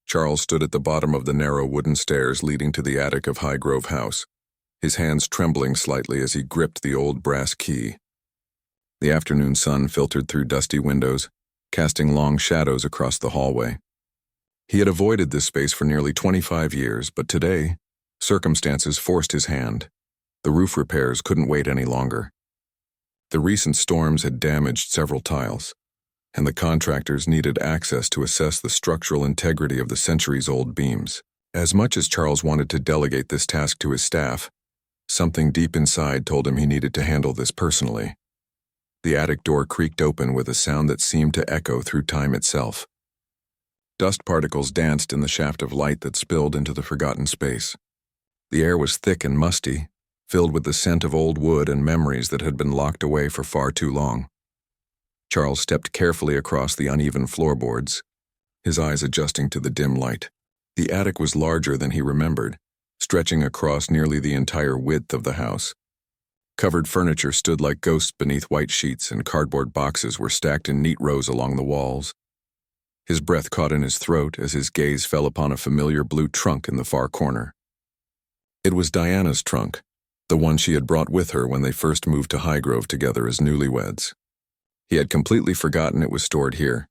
Charles stood at the bottom of the narrow wooden stairs leading to the attic of Highgrove House, his hands trembling slightly as he gripped the old brass key. The afternoon sun filtered through dusty windows, casting long shadows across the hallway. He had avoided this space for nearly 25 years, but today, circumstances forced his hand. The roof repairs couldn't wait any longer. The recent storms had damaged several tiles, and the contractors needed access to assess the structural integrity of the centuries-old beams. As much as Charles wanted to delegate this task to his staff, something deep inside told him he needed to handle this personally. The attic door creaked open with a sound that seemed to echo through time itself. Dust particles danced in the shaft of light that spilled into the forgotten space. The air was thick and musty, filled with the scent of old wood and memories that had been locked away for far too long. Charles stepped carefully across the uneven floorboards, his eyes adjusting to the dim light. The attic was larger than he remembered, stretching across nearly the entire width of the house. Covered furniture stood like ghosts beneath white sheets, and cardboard boxes were stacked in neat rows along the walls. His breath caught in his throat as his gaze fell upon a familiar blue trunk in the far corner. It was Diana's trunk, the one she had brought with her when they first moved to Highgrove together as newlyweds. He had completely forgotten it was stored here.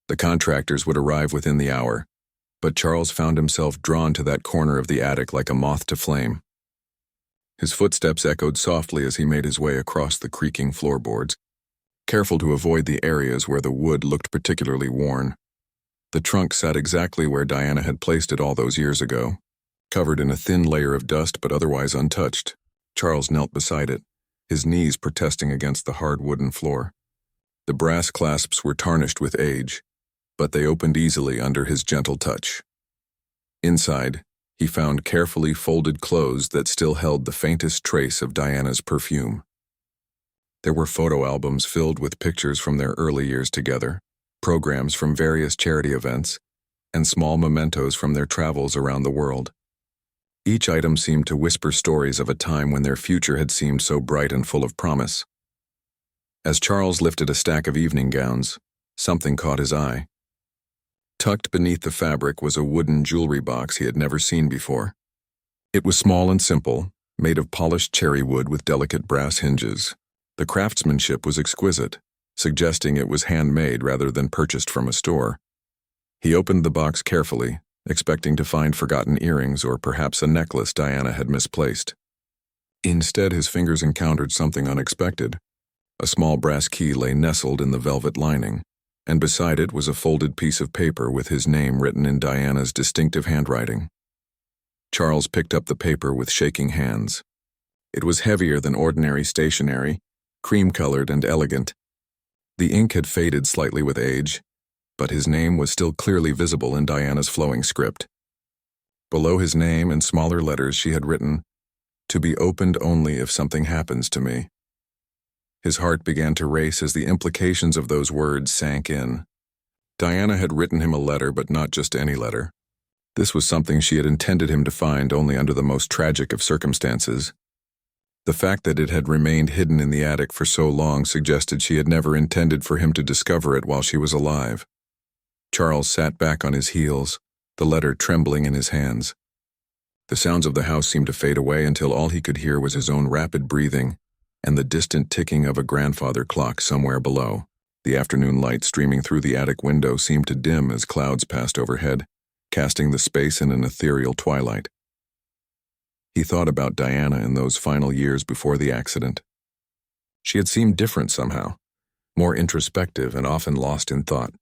The contractors would arrive within the hour, but Charles found himself drawn to that corner of the attic like a moth to flame. His footsteps echoed softly as he made his way across the creaking floorboards, careful to avoid the areas where the wood looked particularly worn. The trunk sat exactly where Diana had placed it all those years ago, covered in a thin layer of dust but otherwise untouched. Charles knelt beside it, his knees protesting against the hard wooden floor. The brass clasps were tarnished with age, but they opened easily under his gentle touch. Inside, he found carefully folded clothes that still held the faintest trace of Diana's perfume. There were photo albums filled with pictures from their early years together, programs from various charity events, and small mementos from their travels around the world. Each item seemed to whisper stories of a time when their future had seemed so bright and full of promise. As Charles lifted a stack of evening gowns, something caught his eye. Tucked beneath the fabric was a wooden jewelry box he had never seen before. It was small and simple, made of polished cherry wood with delicate brass hinges. The craftsmanship was exquisite, suggesting it was handmade rather than purchased from a store. He opened the box carefully, expecting to find forgotten earrings or perhaps a necklace Diana had misplaced. Instead, his fingers encountered something unexpected. A small brass key lay nestled in the velvet lining, and beside it was a folded piece of paper with his name written in Diana's distinctive handwriting. Charles picked up the paper with shaking hands. It was heavier than ordinary stationery, cream-colored and elegant. The ink had faded slightly with age, but his name was still clearly visible in Diana's flowing script. Below his name in smaller letters she had written, "To be opened only if something happens to me." His heart began to race as the implications of those words sank in. Diana had written him a letter, but not just any letter. This was something she had intended him to find only under the most tragic of circumstances. The fact that it had remained hidden in the attic for so long suggested she had never intended for him to discover it while she was alive. Charles sat back on his heels, the letter trembling in his hands. The sounds of the house seemed to fade away until all he could hear was his own rapid breathing and the distant ticking of a grandfather clock somewhere below. The afternoon light streaming through the attic window seemed to dim as clouds passed overhead, casting the space in an ethereal twilight. He thought about Diana in those final years before the accident. She had seemed different somehow, more introspective and often lost in thought.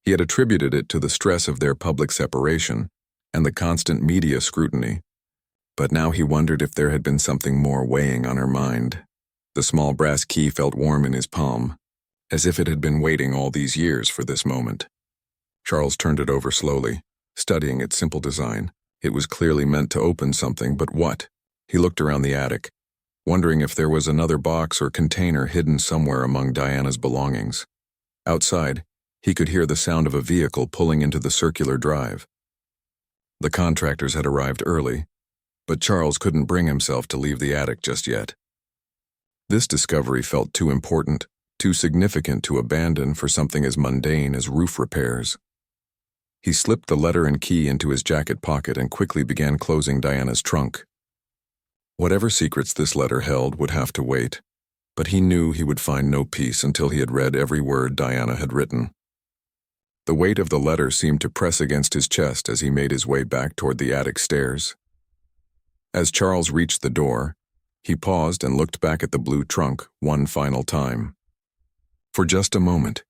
He had attributed it to the stress of their public separation and the constant media scrutiny, but now he wondered if there had been something more weighing on her mind. The small brass key felt warm in his palm, as if it had been waiting all these years for this moment. Charles turned it over slowly, studying its simple design. It was clearly meant to open something, but what? He looked around the attic, wondering if there was another box or container hidden somewhere among Diana's belongings. Outside, he could hear the sound of a vehicle pulling into the circular drive. The contractors had arrived early, but Charles couldn't bring himself to leave the attic just yet. This discovery felt too important, too significant to abandon for something as mundane as roof repairs. He slipped the letter and key into his jacket pocket and quickly began closing Diana's trunk. Whatever secrets this letter held would have to wait, but he knew he would find no peace until he had read every word Diana had written. The weight of the letter seemed to press against his chest as he made his way back toward the attic stairs. As Charles reached the door, he paused and looked back at the blue trunk one final time. For just a moment,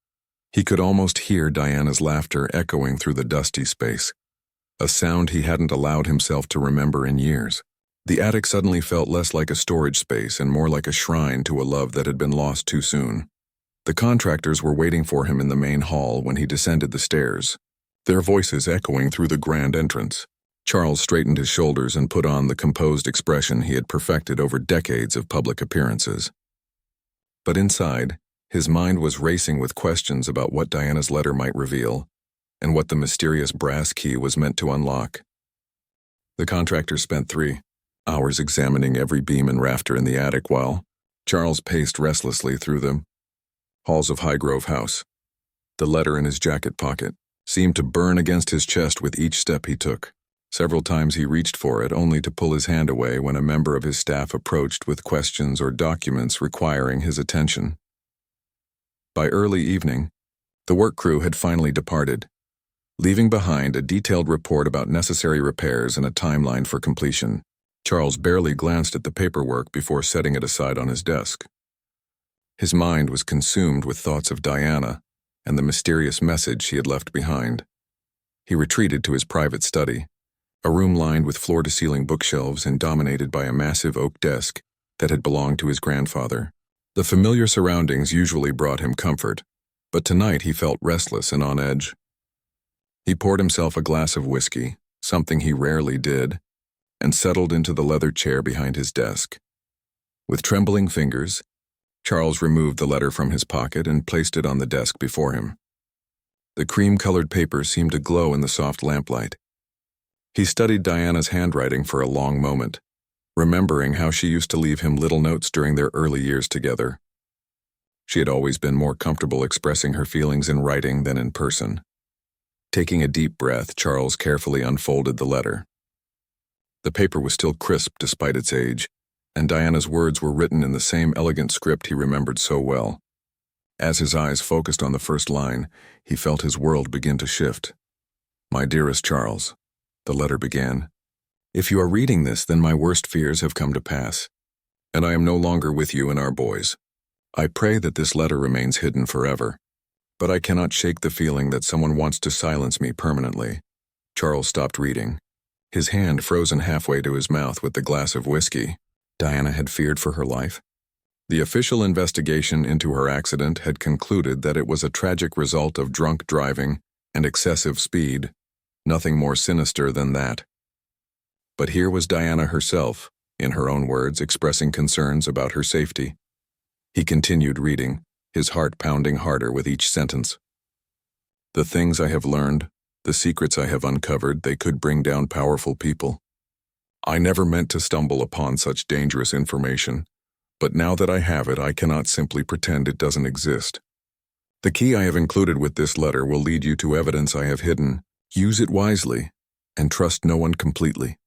he could almost hear Diana's laughter echoing through the dusty space, a sound he hadn't allowed himself to remember in years. The attic suddenly felt less like a storage space and more like a shrine to a love that had been lost too soon. The contractors were waiting for him in the main hall when he descended the stairs, their voices echoing through the grand entrance. Charles straightened his shoulders and put on the composed expression he had perfected over decades of public appearances. But inside, his mind was racing with questions about what Diana's letter might reveal and what the mysterious brass key was meant to unlock. The contractor spent 3 hours examining every beam and rafter in the attic while Charles paced restlessly through the halls of Highgrove House. The letter in his jacket pocket seemed to burn against his chest with each step he took. Several times he reached for it only to pull his hand away when a member of his staff approached with questions or documents requiring his attention. By early evening, the work crew had finally departed, leaving behind a detailed report about necessary repairs and a timeline for completion. Charles barely glanced at the paperwork before setting it aside on his desk. His mind was consumed with thoughts of Diana and the mysterious message she had left behind. He retreated to his private study, a room lined with floor-to-ceiling bookshelves and dominated by a massive oak desk that had belonged to his grandfather. The familiar surroundings usually brought him comfort, but tonight he felt restless and on edge. He poured himself a glass of whiskey, something he rarely did, and settled into the leather chair behind his desk. With trembling fingers, Charles removed the letter from his pocket and placed it on the desk before him. The cream-colored paper seemed to glow in the soft lamplight. He studied Diana's handwriting for a long moment, remembering how she used to leave him little notes during their early years together. She had always been more comfortable expressing her feelings in writing than in person. Taking a deep breath, Charles carefully unfolded the letter. The paper was still crisp despite its age, and Diana's words were written in the same elegant script he remembered so well. As his eyes focused on the first line, he felt his world begin to shift. "My dearest Charles," the letter began, "if you are reading this, then my worst fears have come to pass, and I am no longer with you and our boys. I pray that this letter remains hidden forever, but I cannot shake the feeling that someone wants to silence me permanently." Charles stopped reading, his hand frozen halfway to his mouth with the glass of whiskey. Diana had feared for her life. The official investigation into her accident had concluded that it was a tragic result of drunk driving and excessive speed, nothing more sinister than that. But here was Diana herself, in her own words, expressing concerns about her safety. He continued reading, his heart pounding harder with each sentence. "The things I have learned, the secrets I have uncovered, they could bring down powerful people. I never meant to stumble upon such dangerous information, but now that I have it, I cannot simply pretend it doesn't exist. The key I have included with this letter will lead you to evidence I have hidden. Use it wisely, and trust no one completely."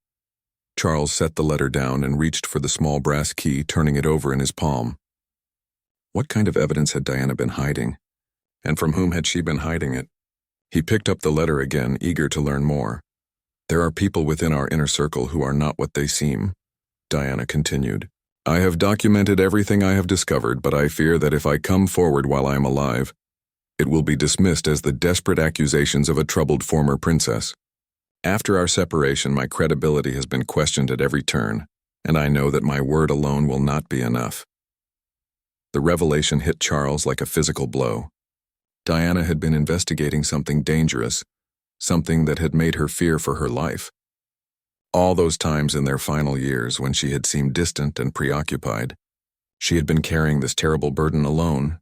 Charles set the letter down and reached for the small brass key, turning it over in his palm. What kind of evidence had Diana been hiding? And from whom had she been hiding it? He picked up the letter again, eager to learn more. "There are people within our inner circle who are not what they seem," Diana continued. "I have documented everything I have discovered, but I fear that if I come forward while I am alive, it will be dismissed as the desperate accusations of a troubled former princess. After our separation, my credibility has been questioned at every turn, and I know that my word alone will not be enough." The revelation hit Charles like a physical blow. Diana had been investigating something dangerous, something that had made her fear for her life. All those times in their final years when she had seemed distant and preoccupied, she had been carrying this terrible burden alone.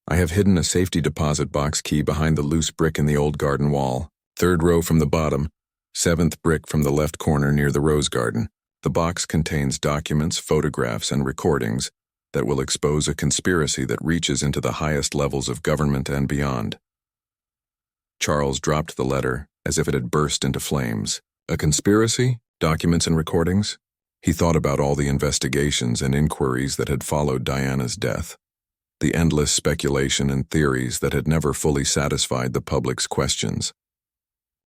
"I have hidden a safety deposit box key behind the loose brick in the old garden wall, 3rd row from the bottom, 7th brick from the left corner near the rose garden. The box contains documents, photographs, and recordings that will expose a conspiracy that reaches into the highest levels of government and beyond." Charles dropped the letter as if it had burst into flames. A conspiracy? Documents and recordings? He thought about all the investigations and inquiries that had followed Diana's death, the endless speculation and theories that had never fully satisfied the public's questions.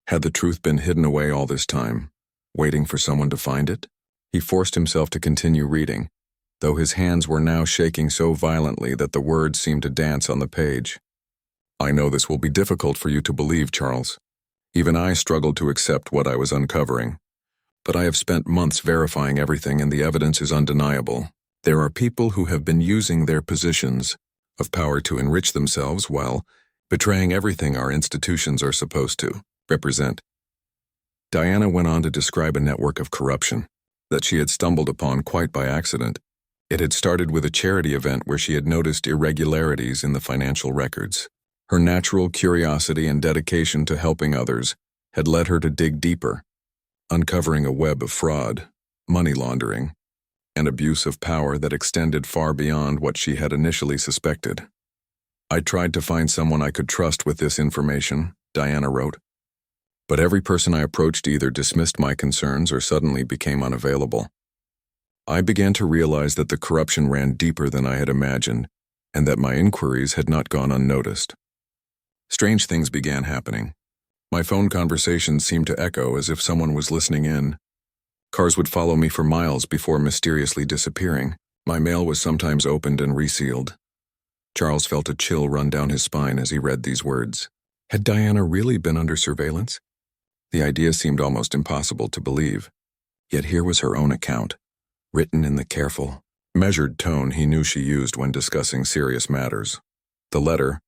Had the truth been hidden away all this time, waiting for someone to find it? He forced himself to continue reading, though his hands were now shaking so violently that the words seemed to dance on the page. I know this will be difficult for you to believe, Charles. Even I struggled to accept what I was uncovering. But I have spent months verifying everything and the evidence is undeniable. There are people who have been using their positions of power to enrich themselves while betraying everything our institutions are supposed to represent. Diana went on to describe a network of corruption that she had stumbled upon quite by accident. It had started with a charity event where she had noticed irregularities in the financial records. Her natural curiosity and dedication to helping others had led her to dig deeper, uncovering a web of fraud, money laundering, and abuse of power that extended far beyond what she had initially suspected. I tried to find someone I could trust with this information, Diana wrote. But every person I approached either dismissed my concerns or suddenly became unavailable. I began to realize that the corruption ran deeper than I had imagined, and that my inquiries had not gone unnoticed. Strange things began happening. My phone conversations seemed to echo as if someone was listening in. Cars would follow me for miles before mysteriously disappearing. My mail was sometimes opened and resealed. Charles felt a chill run down his spine as he read these words. Had Diana really been under surveillance? The idea seemed almost impossible to believe. Yet here was her own account, written in the careful, measured tone he knew she used when discussing serious matters. The letter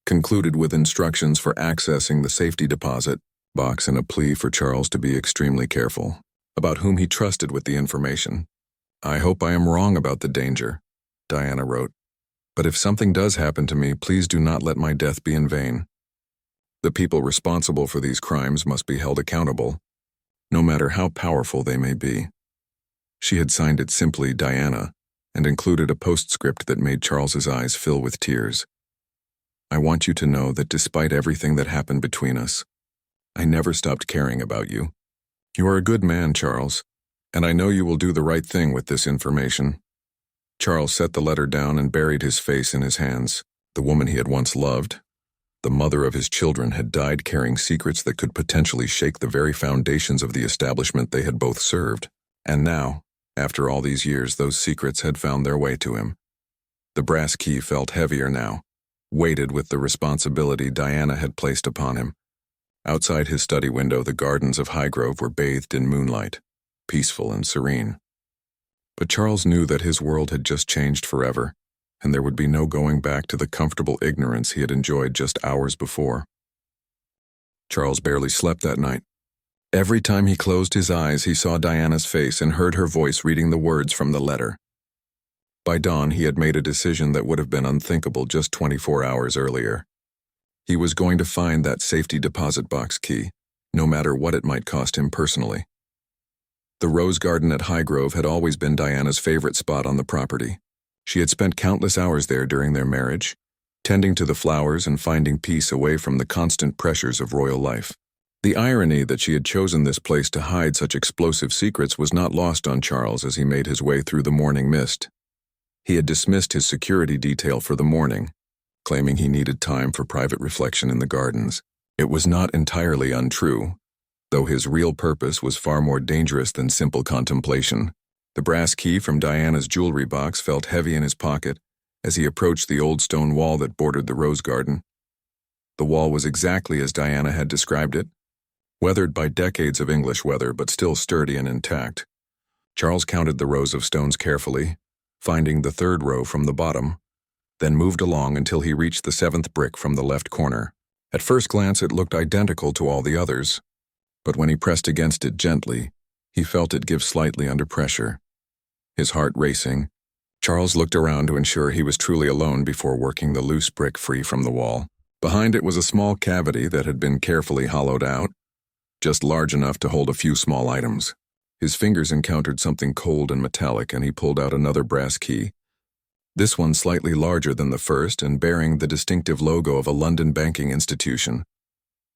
concluded with instructions for accessing the safety deposit box and a plea for Charles to be extremely careful about whom he trusted with the information. I hope I am wrong about the danger, Diana wrote. But if something does happen to me, please do not let my death be in vain. The people responsible for these crimes must be held accountable, no matter how powerful they may be. She had signed it simply Diana and included a postscript that made Charles's eyes fill with tears. I want you to know that despite everything that happened between us, I never stopped caring about you. You are a good man, Charles, and I know you will do the right thing with this information. Charles set the letter down and buried his face in his hands. The woman he had once loved, the mother of his children, had died carrying secrets that could potentially shake the very foundations of the establishment they had both served. And now, after all these years, those secrets had found their way to him. The brass key felt heavier now, weighted with the responsibility Diana had placed upon him. Outside his study window, the gardens of Highgrove were bathed in moonlight, peaceful and serene. But Charles knew that his world had just changed forever, and there would be no going back to the comfortable ignorance he had enjoyed just hours before. Charles barely slept that night. Every time he closed his eyes, he saw Diana's face and heard her voice reading the words from the letter. By dawn, he had made a decision that would have been unthinkable just 24 hours earlier. He was going to find that safety deposit box key, no matter what it might cost him personally. The rose garden at Highgrove had always been Diana's favorite spot on the property. She had spent countless hours there during their marriage, tending to the flowers and finding peace away from the constant pressures of royal life. The irony that she had chosen this place to hide such explosive secrets was not lost on Charles as he made his way through the morning mist. He had dismissed his security detail for the morning, claiming he needed time for private reflection in the gardens. It was not entirely untrue, though his real purpose was far more dangerous than simple contemplation. The brass key from Diana's jewelry box felt heavy in his pocket as he approached the old stone wall that bordered the rose garden. The wall was exactly as Diana had described it, weathered by decades of English weather but still sturdy and intact. Charles counted the rows of stones carefully, finding the third row from the bottom, then moved along until he reached the seventh brick from the left corner. At first glance it looked identical to all the others, but when he pressed against it gently, he felt it give slightly under pressure. His heart racing, Charles looked around to ensure he was truly alone before working the loose brick free from the wall. Behind it was a small cavity that had been carefully hollowed out, just large enough to hold a few small items. His fingers encountered something cold and metallic, and he pulled out another brass key. This one slightly larger than the first and bearing the distinctive logo of a London banking institution.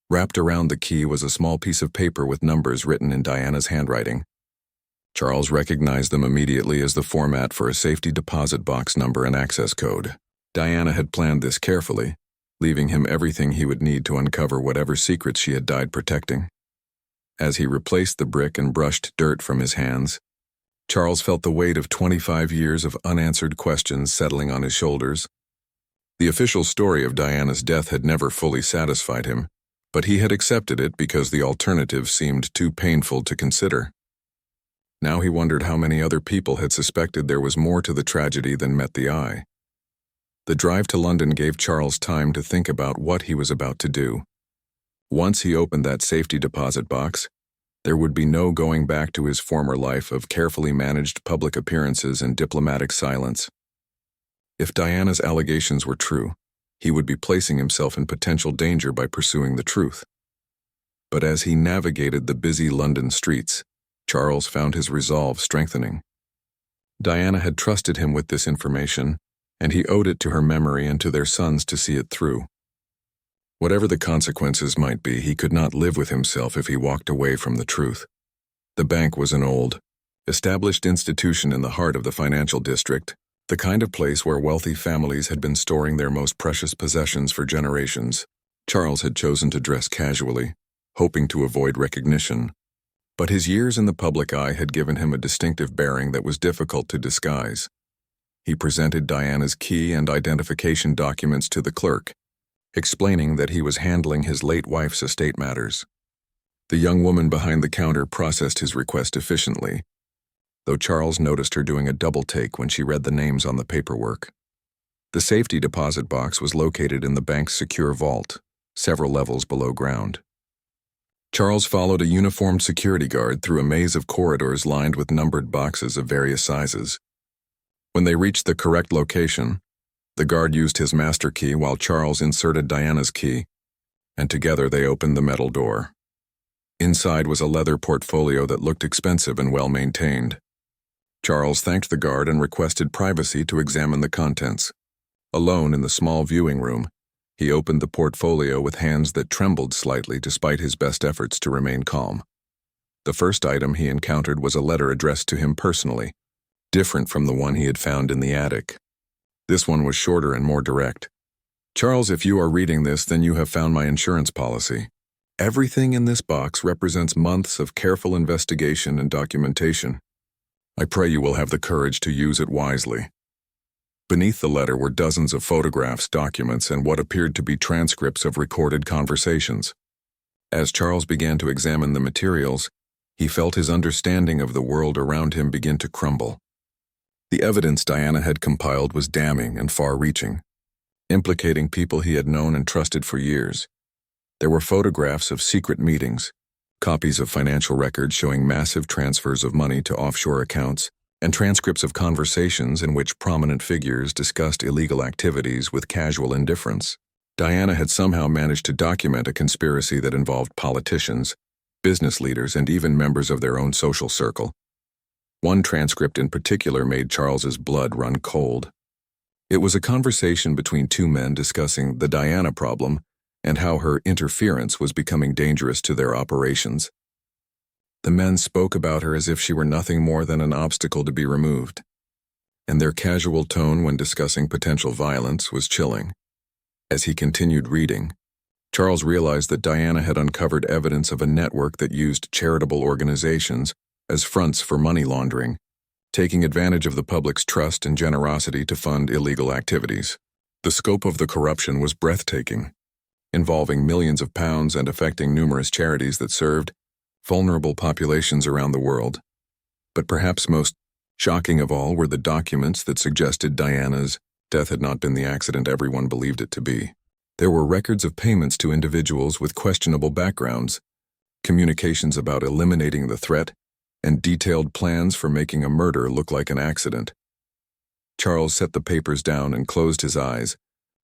Wrapped around the key was a small piece of paper with numbers written in Diana's handwriting. Charles recognized them immediately as the format for a safety deposit box number and access code. Diana had planned this carefully, leaving him everything he would need to uncover whatever secrets she had died protecting. As he replaced the brick and brushed dirt from his hands, Charles felt the weight of 25 years of unanswered questions settling on his shoulders. The official story of Diana's death had never fully satisfied him, but he had accepted it because the alternative seemed too painful to consider. Now he wondered how many other people had suspected there was more to the tragedy than met the eye. The drive to London gave Charles time to think about what he was about to do. Once he opened that safety deposit box, there would be no going back to his former life of carefully managed public appearances and diplomatic silence. If Diana's allegations were true, he would be placing himself in potential danger by pursuing the truth. But as he navigated the busy London streets, Charles found his resolve strengthening. Diana had trusted him with this information, and he owed it to her memory and to their sons to see it through. Whatever the consequences might be, he could not live with himself if he walked away from the truth. The bank was an old, established institution in the heart of the financial district, the kind of place where wealthy families had been storing their most precious possessions for generations. Charles had chosen to dress casually, hoping to avoid recognition, but his years in the public eye had given him a distinctive bearing that was difficult to disguise. He presented Diana's key and identification documents to the clerk, explaining that he was handling his late wife's estate matters. The young woman behind the counter processed his request efficiently, though Charles noticed her doing a double-take when she read the names on the paperwork. The safety deposit box was located in the bank's secure vault, several levels below ground. Charles followed a uniformed security guard through a maze of corridors lined with numbered boxes of various sizes. When they reached the correct location, the guard used his master key while Charles inserted Diana's key, and together they opened the metal door. Inside was a leather portfolio that looked expensive and well-maintained. Charles thanked the guard and requested privacy to examine the contents. Alone in the small viewing room, he opened the portfolio with hands that trembled slightly despite his best efforts to remain calm. The first item he encountered was a letter addressed to him personally, different from the one he had found in the attic. This one was shorter and more direct. Charles, if you are reading this, then you have found my insurance policy. Everything in this box represents months of careful investigation and documentation. I pray you will have the courage to use it wisely. Beneath the letter were dozens of photographs, documents, and what appeared to be transcripts of recorded conversations. As Charles began to examine the materials, he felt his understanding of the world around him begin to crumble. The evidence Diana had compiled was damning and far-reaching, implicating people he had known and trusted for years. There were photographs of secret meetings, copies of financial records showing massive transfers of money to offshore accounts, and transcripts of conversations in which prominent figures discussed illegal activities with casual indifference. Diana had somehow managed to document a conspiracy that involved politicians, business leaders, and even members of their own social circle. One transcript in particular made Charles's blood run cold. It was a conversation between two men discussing the Diana problem and how her interference was becoming dangerous to their operations. The men spoke about her as if she were nothing more than an obstacle to be removed, and their casual tone when discussing potential violence was chilling. As he continued reading, Charles realized that Diana had uncovered evidence of a network that used charitable organizations as fronts for money laundering, taking advantage of the public's trust and generosity to fund illegal activities. The scope of the corruption was breathtaking, involving millions of pounds and affecting numerous charities that served vulnerable populations around the world. But perhaps most shocking of all were the documents that suggested Diana's death had not been the accident everyone believed it to be. There were records of payments to individuals with questionable backgrounds, communications about eliminating the threat, and detailed plans for making a murder look like an accident. Charles set the papers down and closed his eyes,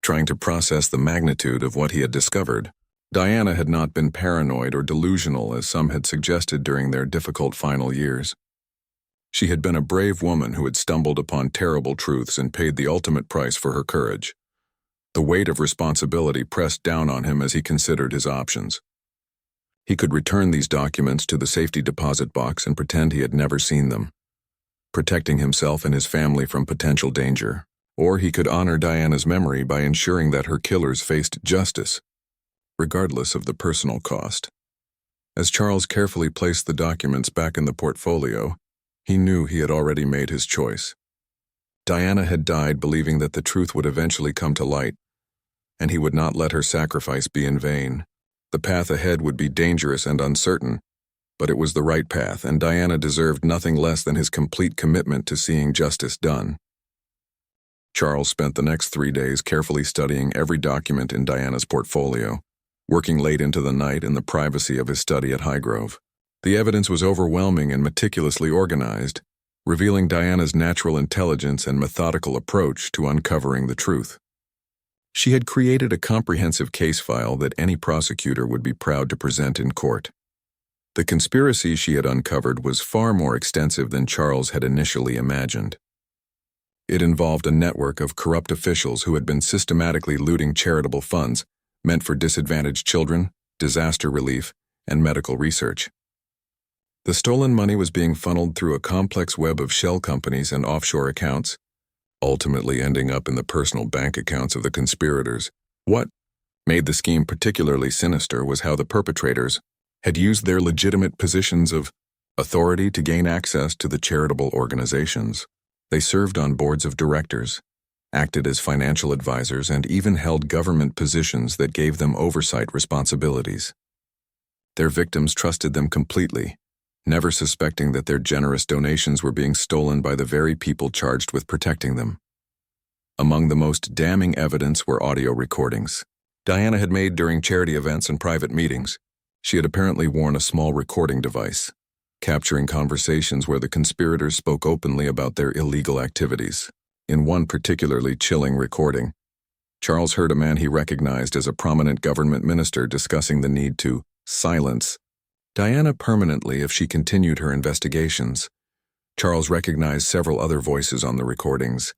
trying to process the magnitude of what he had discovered. Diana had not been paranoid or delusional as some had suggested during their difficult final years. She had been a brave woman who had stumbled upon terrible truths and paid the ultimate price for her courage. The weight of responsibility pressed down on him as he considered his options. He could return these documents to the safety deposit box and pretend he had never seen them, protecting himself and his family from potential danger. Or he could honor Diana's memory by ensuring that her killers faced justice, regardless of the personal cost. As Charles carefully placed the documents back in the portfolio, he knew he had already made his choice. Diana had died believing that the truth would eventually come to light, and he would not let her sacrifice be in vain. The path ahead would be dangerous and uncertain, but it was the right path, and Diana deserved nothing less than his complete commitment to seeing justice done. Charles spent the next 3 days carefully studying every document in Diana's portfolio, working late into the night in the privacy of his study at Highgrove. The evidence was overwhelming and meticulously organized, revealing Diana's natural intelligence and methodical approach to uncovering the truth. She had created a comprehensive case file that any prosecutor would be proud to present in court. The conspiracy she had uncovered was far more extensive than Charles had initially imagined. It involved a network of corrupt officials who had been systematically looting charitable funds meant for disadvantaged children, disaster relief, and medical research. The stolen money was being funneled through a complex web of shell companies and offshore accounts, ultimately ending up in the personal bank accounts of the conspirators. What made the scheme particularly sinister was how the perpetrators had used their legitimate positions of authority to gain access to the charitable organizations. They served on boards of directors, acted as financial advisors, and even held government positions that gave them oversight responsibilities. Their victims trusted them completely, never suspecting that their generous donations were being stolen by the very people charged with protecting them. Among the most damning evidence were audio recordings Diana had made during charity events and private meetings. She had apparently worn a small recording device, capturing conversations where the conspirators spoke openly about their illegal activities. In one particularly chilling recording, Charles heard a man he recognized as a prominent government minister discussing the need to silence Diana permanently if she continued her investigations. Charles recognized several other voices on the recordings,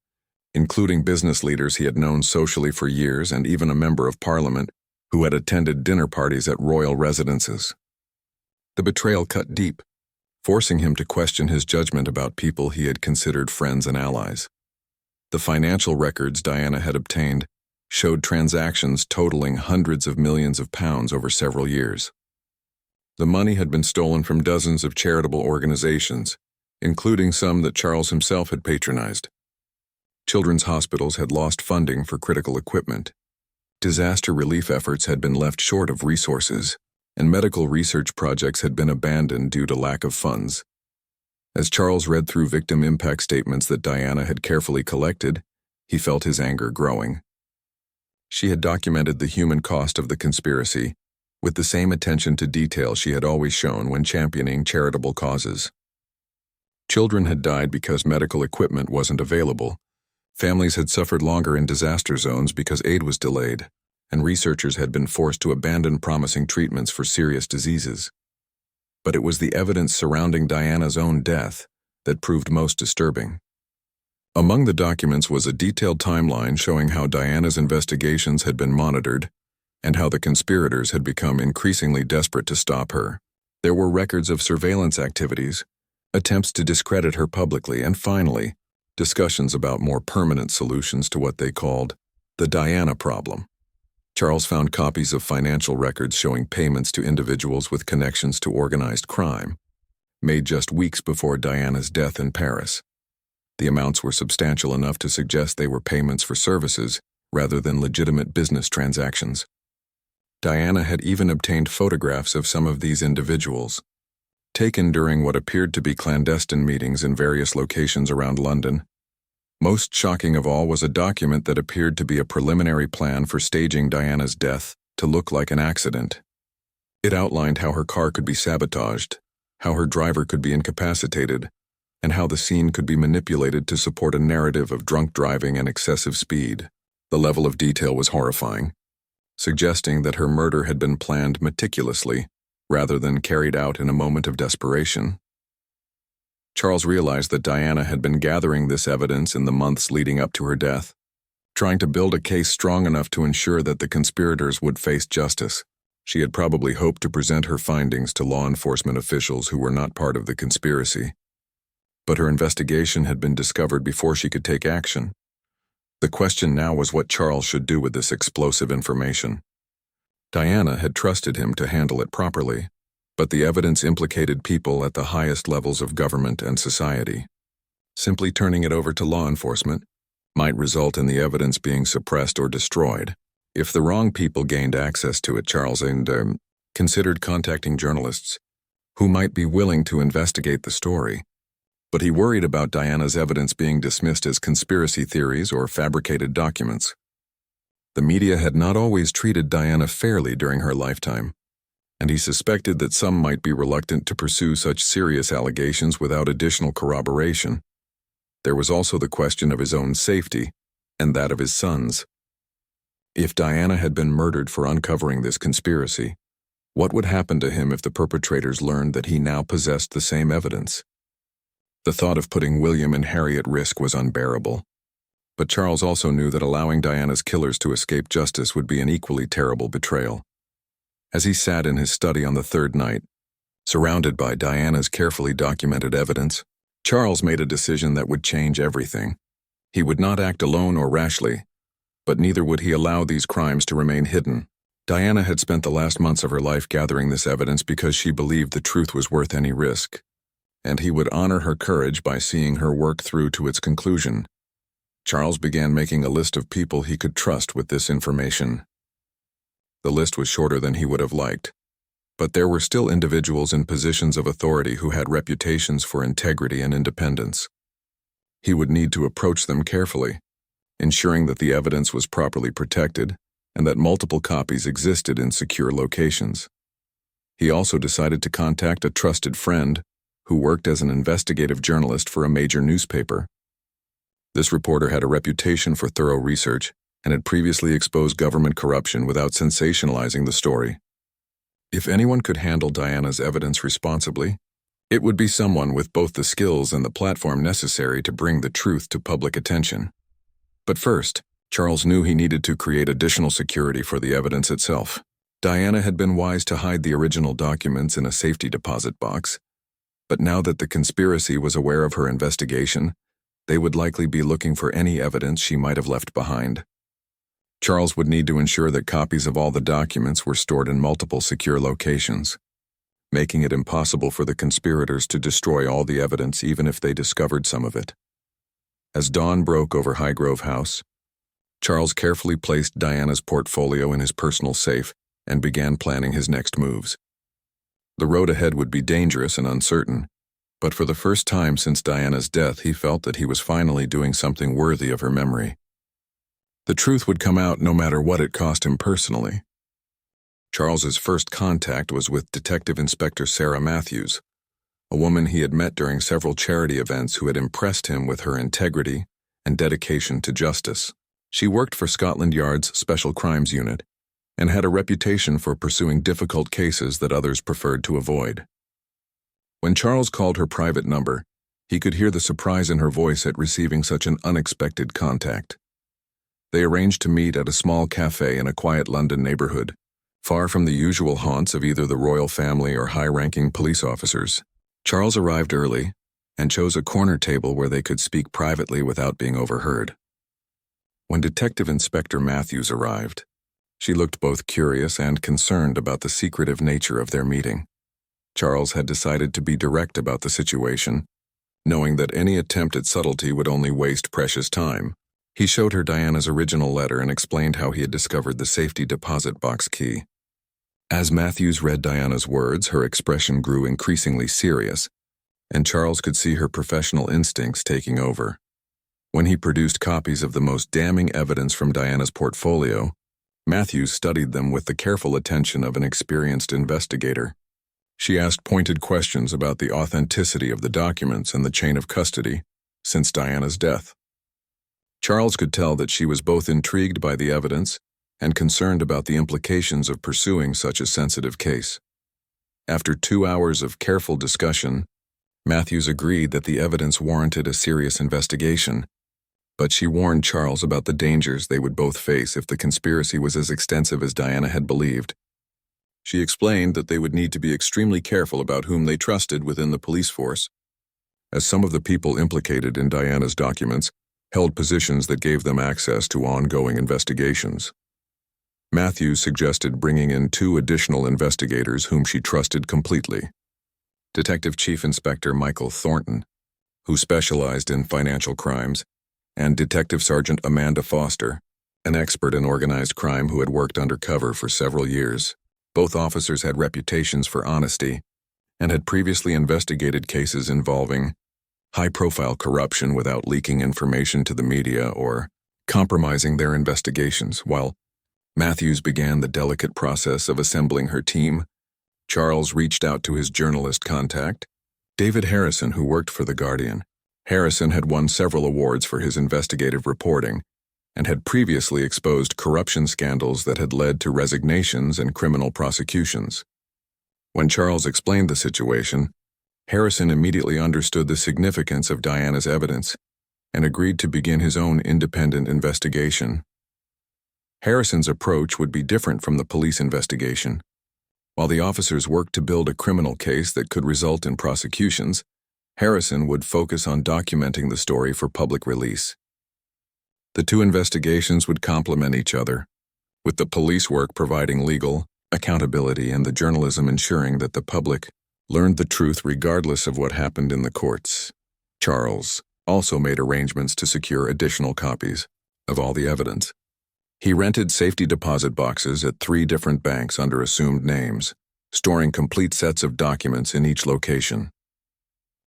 including business leaders he had known socially for years and even a member of parliament who had attended dinner parties at royal residences. The betrayal cut deep, forcing him to question his judgment about people he had considered friends and allies. The financial records Diana had obtained showed transactions totaling hundreds of millions of pounds over several years. The money had been stolen from dozens of charitable organizations, including some that Charles himself had patronized. Children's hospitals had lost funding for critical equipment. Disaster relief efforts had been left short of resources, and medical research projects had been abandoned due to lack of funds. As Charles read through victim impact statements that Diana had carefully collected, he felt his anger growing. She had documented the human cost of the conspiracy, with the same attention to detail she had always shown when championing charitable causes. Children had died because medical equipment wasn't available. Families had suffered longer in disaster zones because aid was delayed, and researchers had been forced to abandon promising treatments for serious diseases. But it was the evidence surrounding Diana's own death that proved most disturbing. Among the documents was a detailed timeline showing how Diana's investigations had been monitored and how the conspirators had become increasingly desperate to stop her. There were records of surveillance activities, attempts to discredit her publicly, and finally, discussions about more permanent solutions to what they called the Diana problem. Charles found copies of financial records showing payments to individuals with connections to organized crime, made just weeks before Diana's death in Paris. The amounts were substantial enough to suggest they were payments for services rather than legitimate business transactions. Diana had even obtained photographs of some of these individuals, taken during what appeared to be clandestine meetings in various locations around London. Most shocking of all was a document that appeared to be a preliminary plan for staging Diana's death to look like an accident. It outlined how her car could be sabotaged, how her driver could be incapacitated, and how the scene could be manipulated to support a narrative of drunk driving and excessive speed. The level of detail was horrifying, suggesting that her murder had been planned meticulously rather than carried out in a moment of desperation. Charles realized that Diana had been gathering this evidence in the months leading up to her death, trying to build a case strong enough to ensure that the conspirators would face justice. She had probably hoped to present her findings to law enforcement officials who were not part of the conspiracy. But her investigation had been discovered before she could take action. The question now was what Charles should do with this explosive information. Diana had trusted him to handle it properly, but the evidence implicated people at the highest levels of government and society. Simply turning it over to law enforcement might result in the evidence being suppressed or destroyed. If the wrong people gained access to it, Charles considered contacting journalists who might be willing to investigate the story. But he worried about Diana's evidence being dismissed as conspiracy theories or fabricated documents. The media had not always treated Diana fairly during her lifetime, and he suspected that some might be reluctant to pursue such serious allegations without additional corroboration. There was also the question of his own safety and that of his sons. If Diana had been murdered for uncovering this conspiracy, what would happen to him if the perpetrators learned that he now possessed the same evidence? The thought of putting William and Harry at risk was unbearable. But Charles also knew that allowing Diana's killers to escape justice would be an equally terrible betrayal. As he sat in his study on the third night, surrounded by Diana's carefully documented evidence, Charles made a decision that would change everything. He would not act alone or rashly, but neither would he allow these crimes to remain hidden. Diana had spent the last months of her life gathering this evidence because she believed the truth was worth any risk, and he would honor her courage by seeing her work through to its conclusion. Charles began making a list of people he could trust with this information. The list was shorter than he would have liked, but there were still individuals in positions of authority who had reputations for integrity and independence. He would need to approach them carefully, ensuring that the evidence was properly protected and that multiple copies existed in secure locations. He also decided to contact a trusted friend who worked as an investigative journalist for a major newspaper. This reporter had a reputation for thorough research and had previously exposed government corruption without sensationalizing the story. If anyone could handle Diana's evidence responsibly, it would be someone with both the skills and the platform necessary to bring the truth to public attention. But first, Charles knew he needed to create additional security for the evidence itself. Diana had been wise to hide the original documents in a safety deposit box, but now that the conspiracy was aware of her investigation, they would likely be looking for any evidence she might have left behind. Charles would need to ensure that copies of all the documents were stored in multiple secure locations, making it impossible for the conspirators to destroy all the evidence even if they discovered some of it. As dawn broke over Highgrove House, Charles carefully placed Diana's portfolio in his personal safe and began planning his next moves. The road ahead would be dangerous and uncertain, but for the first time since Diana's death, he felt that he was finally doing something worthy of her memory. The truth would come out no matter what it cost him personally. Charles's first contact was with Detective Inspector Sarah Matthews, a woman he had met during several charity events who had impressed him with her integrity and dedication to justice. She worked for Scotland Yard's Special Crimes Unit and had a reputation for pursuing difficult cases that others preferred to avoid. When Charles called her private number, he could hear the surprise in her voice at receiving such an unexpected contact. They arranged to meet at a small cafe in a quiet London neighborhood, far from the usual haunts of either the royal family or high-ranking police officers. Charles arrived early and chose a corner table where they could speak privately without being overheard. When Detective Inspector Matthews arrived, she looked both curious and concerned about the secretive nature of their meeting. Charles had decided to be direct about the situation, knowing that any attempt at subtlety would only waste precious time. He showed her Diana's original letter and explained how he had discovered the safety deposit box key. As Matthews read Diana's words, her expression grew increasingly serious, and Charles could see her professional instincts taking over. When he produced copies of the most damning evidence from Diana's portfolio, Matthews studied them with the careful attention of an experienced investigator. She asked pointed questions about the authenticity of the documents and the chain of custody since Diana's death. Charles could tell that she was both intrigued by the evidence and concerned about the implications of pursuing such a sensitive case. After 2 hours of careful discussion, Matthews agreed that the evidence warranted a serious investigation, but she warned Charles about the dangers they would both face if the conspiracy was as extensive as Diana had believed. She explained that they would need to be extremely careful about whom they trusted within the police force, as some of the people implicated in Diana's documents held positions that gave them access to ongoing investigations. Matthews suggested bringing in 2 additional investigators whom she trusted completely. Detective Chief Inspector Michael Thornton, who specialized in financial crimes, and Detective Sergeant Amanda Foster, an expert in organized crime who had worked undercover for several years. Both officers had reputations for honesty and had previously investigated cases involving high-profile corruption without leaking information to the media or compromising their investigations. While Matthews began the delicate process of assembling her team, Charles reached out to his journalist contact, David Harrison, who worked for The Guardian. Harrison had won several awards for his investigative reporting and had previously exposed corruption scandals that had led to resignations and criminal prosecutions. When Charles explained the situation, Harrison immediately understood the significance of Diana's evidence and agreed to begin his own independent investigation. Harrison's approach would be different from the police investigation. While the officers worked to build a criminal case that could result in prosecutions, Harrison would focus on documenting the story for public release. The 2 investigations would complement each other, with the police work providing legal accountability and the journalism ensuring that the public learned the truth regardless of what happened in the courts. Charles also made arrangements to secure additional copies of all the evidence. He rented safety deposit boxes at 3 different banks under assumed names, storing complete sets of documents in each location.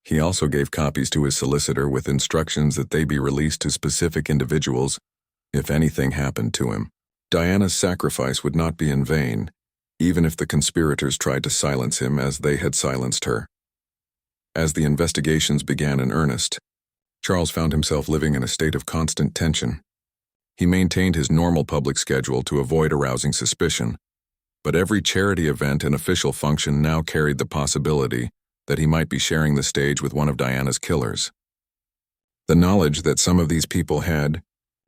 He also gave copies to his solicitor with instructions that they be released to specific individuals if anything happened to him. Diana's sacrifice would not be in vain, even if the conspirators tried to silence him as they had silenced her. As the investigations began in earnest, Charles found himself living in a state of constant tension. He maintained his normal public schedule to avoid arousing suspicion, but every charity event and official function now carried the possibility that he might be sharing the stage with one of Diana's killers. The knowledge that some of these people had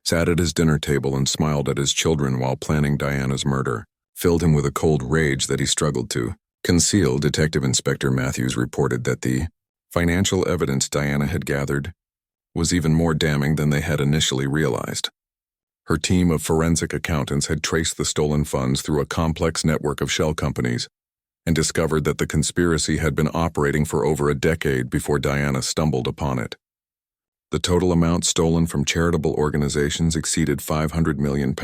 sat at his dinner table and smiled at his children while planning Diana's murder filled him with a cold rage that he struggled to conceal. Detective Inspector Matthews reported that the financial evidence Diana had gathered was even more damning than they had initially realized. Her team of forensic accountants had traced the stolen funds through a complex network of shell companies and discovered that the conspiracy had been operating for over a decade before Diana stumbled upon it. The total amount stolen from charitable organizations exceeded £500 million,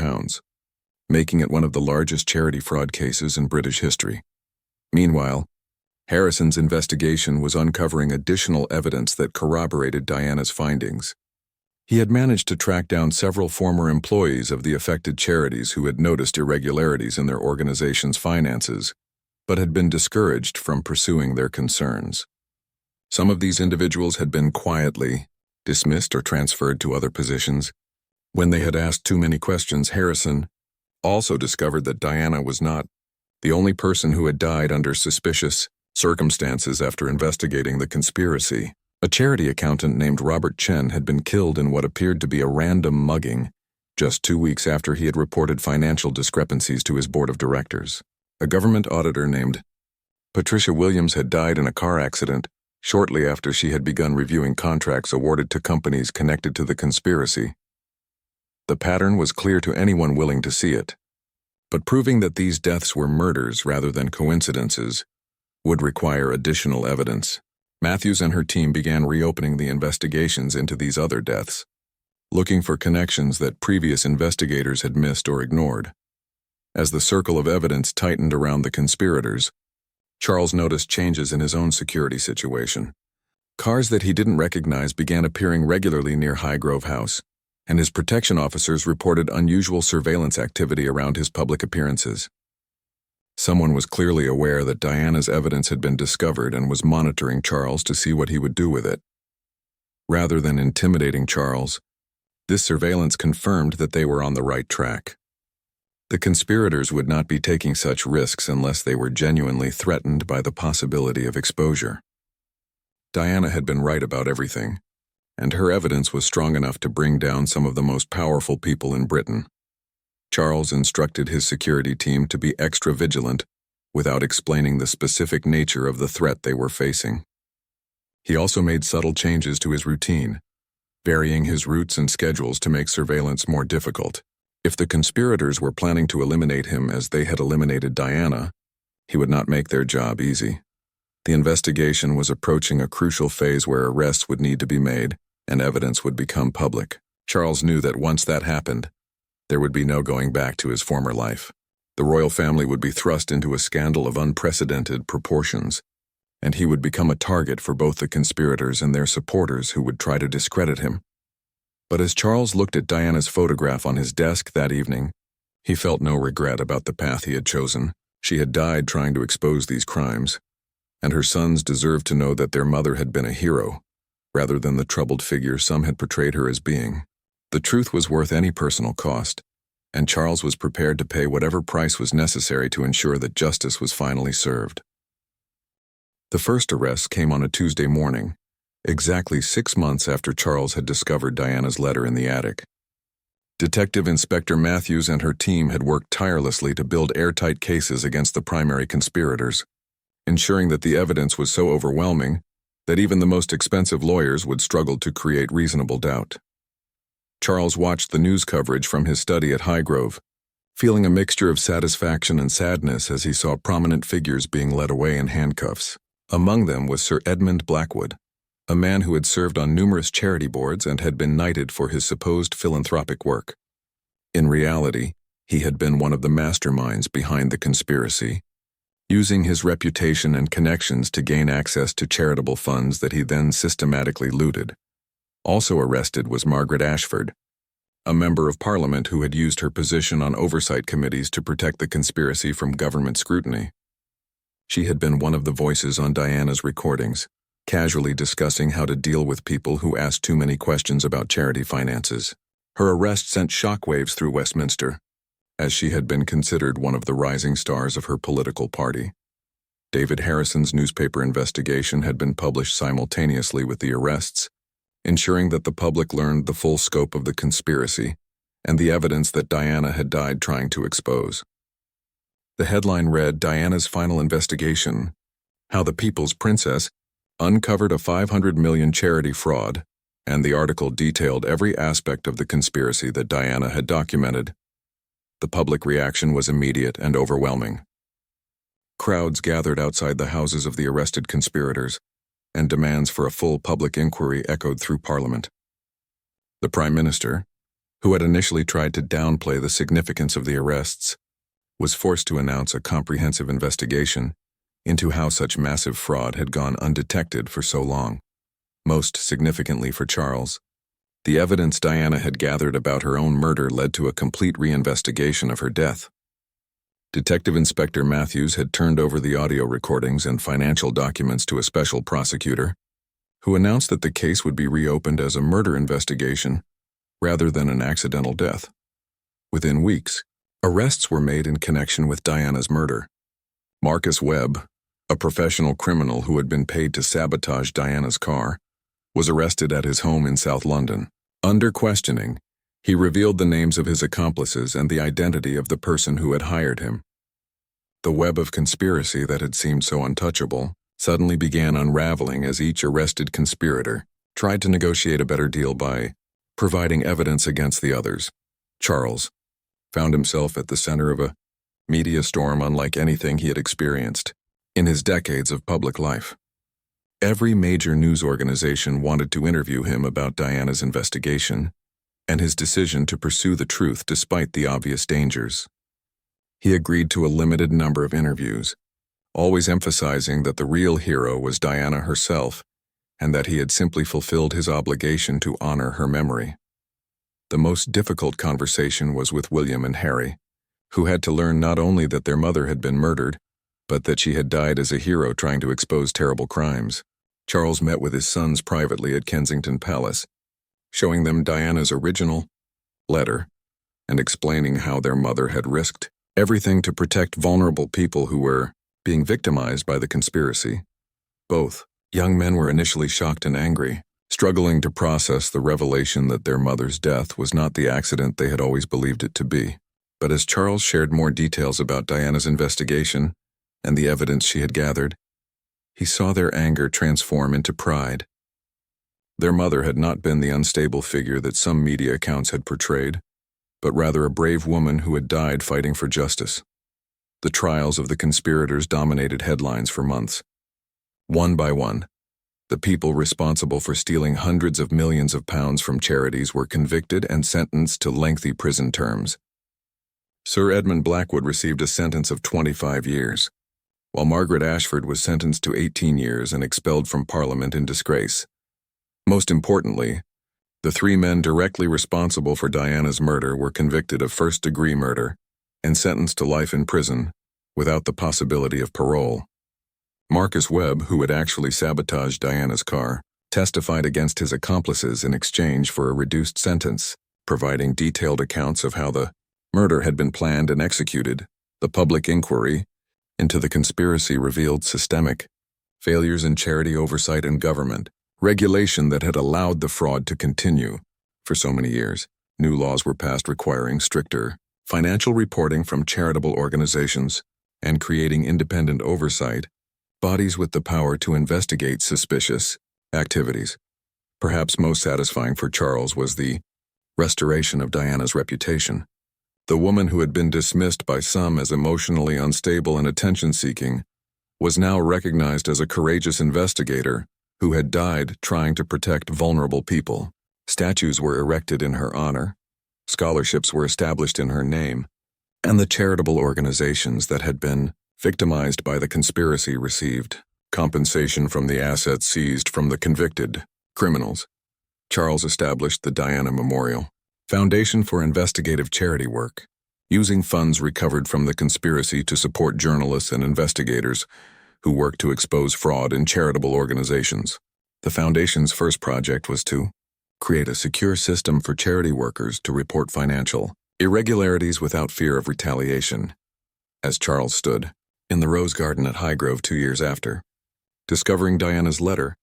making it one of the largest charity fraud cases in British history. Meanwhile, Harrison's investigation was uncovering additional evidence that corroborated Diana's findings. He had managed to track down several former employees of the affected charities who had noticed irregularities in their organization's finances, but had been discouraged from pursuing their concerns. Some of these individuals had been quietly dismissed or transferred to other positions. When they had asked too many questions, Harrison also discovered that Diana was not the only person who had died under suspicious circumstances after investigating the conspiracy. A charity accountant named Robert Chen had been killed in what appeared to be a random mugging just 2 weeks after he had reported financial discrepancies to his board of directors. A government auditor named Patricia Williams had died in a car accident shortly after she had begun reviewing contracts awarded to companies connected to the conspiracy. The pattern was clear to anyone willing to see it, but proving that these deaths were murders rather than coincidences would require additional evidence. Matthews and her team began reopening the investigations into these other deaths, looking for connections that previous investigators had missed or ignored. As the circle of evidence tightened around the conspirators, Charles noticed changes in his own security situation. Cars that he didn't recognize began appearing regularly near Highgrove House, and his protection officers reported unusual surveillance activity around his public appearances. Someone was clearly aware that Diana's evidence had been discovered and was monitoring Charles to see what he would do with it. Rather than intimidating Charles, this surveillance confirmed that they were on the right track. The conspirators would not be taking such risks unless they were genuinely threatened by the possibility of exposure. Diana had been right about everything, and her evidence was strong enough to bring down some of the most powerful people in Britain. Charles instructed his security team to be extra vigilant without explaining the specific nature of the threat they were facing. He also made subtle changes to his routine, varying his routes and schedules to make surveillance more difficult. If the conspirators were planning to eliminate him as they had eliminated Diana, he would not make their job easy. The investigation was approaching a crucial phase where arrests would need to be made and evidence would become public. Charles knew that once that happened, there would be no going back to his former life. The royal family would be thrust into a scandal of unprecedented proportions, and he would become a target for both the conspirators and their supporters who would try to discredit him. But as Charles looked at Diana's photograph on his desk that evening, he felt no regret about the path he had chosen. She had died trying to expose these crimes, and her sons deserved to know that their mother had been a hero, rather than the troubled figure some had portrayed her as being. The truth was worth any personal cost, and Charles was prepared to pay whatever price was necessary to ensure that justice was finally served. The first arrest came on a Tuesday morning, exactly 6 months after Charles had discovered Diana's letter in the attic. Detective Inspector Matthews and her team had worked tirelessly to build airtight cases against the primary conspirators, ensuring that the evidence was so overwhelming that even the most expensive lawyers would struggle to create reasonable doubt. Charles watched the news coverage from his study at Highgrove, feeling a mixture of satisfaction and sadness as he saw prominent figures being led away in handcuffs. Among them was Sir Edmund Blackwood, a man who had served on numerous charity boards and had been knighted for his supposed philanthropic work. In reality, he had been one of the masterminds behind the conspiracy, using his reputation and connections to gain access to charitable funds that he then systematically looted. Also arrested was Margaret Ashford, a member of Parliament who had used her position on oversight committees to protect the conspiracy from government scrutiny. She had been one of the voices on Diana's recordings, casually discussing how to deal with people who asked too many questions about charity finances. Her arrest sent shockwaves through Westminster, as she had been considered one of the rising stars of her political party. David Harrison's newspaper investigation had been published simultaneously with the arrests, ensuring that the public learned the full scope of the conspiracy and the evidence that Diana had died trying to expose. The headline read, "Diana's Final Investigation: How the People's Princess Uncovered a $500 million charity fraud," and the article detailed every aspect of the conspiracy that Diana had documented. The public reaction was immediate and overwhelming. Crowds gathered outside the houses of the arrested conspirators, and demands for a full public inquiry echoed through Parliament. The Prime Minister, who had initially tried to downplay the significance of the arrests, was forced to announce a comprehensive investigation into how such massive fraud had gone undetected for so long. Most significantly for Charles, the evidence Diana had gathered about her own murder led to a complete reinvestigation of her death. Detective Inspector Matthews had turned over the audio recordings and financial documents to a special prosecutor, who announced that the case would be reopened as a murder investigation rather than an accidental death. Within weeks, arrests were made in connection with Diana's murder. Marcus Webb, a professional criminal who had been paid to sabotage Diana's car, was arrested at his home in South London. Under questioning, he revealed the names of his accomplices and the identity of the person who had hired him. The web of conspiracy that had seemed so untouchable suddenly began unraveling as each arrested conspirator tried to negotiate a better deal by providing evidence against the others. Charles found himself at the center of a media storm unlike anything he had experienced in his decades of public life. Every major news organization wanted to interview him about Diana's investigation and his decision to pursue the truth despite the obvious dangers. He agreed to a limited number of interviews, always emphasizing that the real hero was Diana herself and that he had simply fulfilled his obligation to honor her memory. The most difficult conversation was with William and Harry, who had to learn not only that their mother had been murdered, but that she had died as a hero trying to expose terrible crimes. Charles met with his sons privately at Kensington Palace, showing them Diana's original letter and explaining how their mother had risked everything to protect vulnerable people who were being victimized by the conspiracy. Both young men were initially shocked and angry, struggling to process the revelation that their mother's death was not the accident they had always believed it to be. But as Charles shared more details about Diana's investigation and the evidence she had gathered, he saw their anger transform into pride. Their mother had not been the unstable figure that some media accounts had portrayed, but rather a brave woman who had died fighting for justice. The trials of the conspirators dominated headlines for months. One by one, the people responsible for stealing hundreds of millions of pounds from charities were convicted and sentenced to lengthy prison terms. Sir Edmund Blackwood received a sentence of 25 years, while Margaret Ashford was sentenced to 18 years and expelled from Parliament in disgrace. Most importantly, the three men directly responsible for Diana's murder were convicted of first-degree murder and sentenced to life in prison without the possibility of parole. Marcus Webb, who had actually sabotaged Diana's car, testified against his accomplices in exchange for a reduced sentence, providing detailed accounts of how the murder had been planned and executed. The public inquiry into the conspiracy revealed systemic failures in charity oversight and government regulation that had allowed the fraud to continue for so many years. New laws were passed requiring stricter financial reporting from charitable organizations and creating independent oversight bodies with the power to investigate suspicious activities. Perhaps most satisfying for Charles was the restoration of Diana's reputation. The woman who had been dismissed by some as emotionally unstable and attention-seeking was now recognized as a courageous investigator who had died trying to protect vulnerable people. Statues were erected in her honor, scholarships were established in her name, and the charitable organizations that had been victimized by the conspiracy received compensation from the assets seized from the convicted criminals. Charles established the Diana Memorial Foundation for investigative charity work, using funds recovered from the conspiracy to support journalists and investigators who worked to expose fraud in charitable organizations. The Foundation's first project was to create a secure system for charity workers to report financial irregularities without fear of retaliation. As Charles stood in the Rose Garden at Highgrove 2 years after discovering Diana's letter,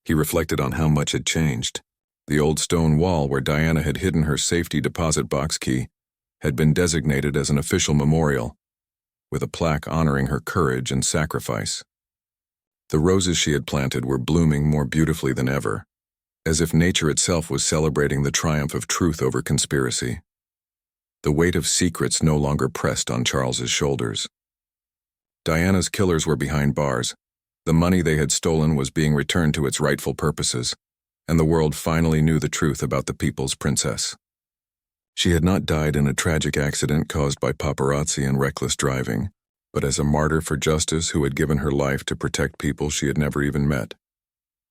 he reflected on how much had changed. The old stone wall where Diana had hidden her safety deposit box key had been designated as an official memorial, with a plaque honoring her courage and sacrifice. The roses she had planted were blooming more beautifully than ever, as if nature itself was celebrating the triumph of truth over conspiracy. The weight of secrets no longer pressed on Charles's shoulders. Diana's killers were behind bars. The money they had stolen was being returned to its rightful purposes, and the world finally knew the truth about the people's princess. She had not died in a tragic accident caused by paparazzi and reckless driving, but as a martyr for justice who had given her life to protect people she had never even met.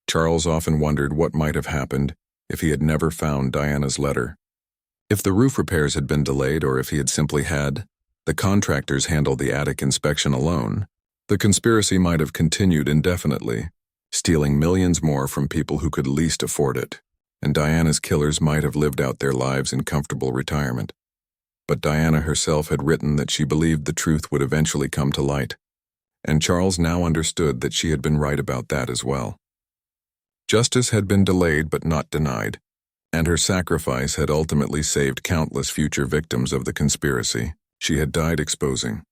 Charles often wondered what might have happened if he had never found Diana's letter. If the roof repairs had been delayed, or if he had simply had the contractors handle the attic inspection alone, the conspiracy might have continued indefinitely, stealing millions more from people who could least afford it, and Diana's killers might have lived out their lives in comfortable retirement. But Diana herself had written that she believed the truth would eventually come to light, and Charles now understood that she had been right about that as well. Justice had been delayed but not denied, and her sacrifice had ultimately saved countless future victims of the conspiracy she had died exposing.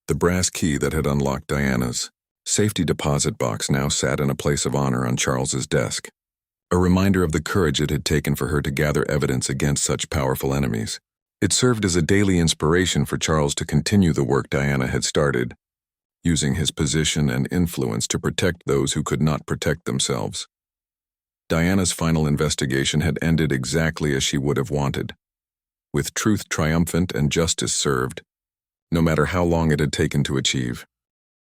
The brass key that had unlocked Diana's safety deposit box now sat in a place of honor on Charles's desk, a reminder of the courage it had taken for her to gather evidence against such powerful enemies. It served as a daily inspiration for Charles to continue the work Diana had started, using his position and influence to protect those who could not protect themselves. Diana's final investigation had ended exactly as she would have wanted, with truth triumphant and justice served, no matter how long it had taken to achieve.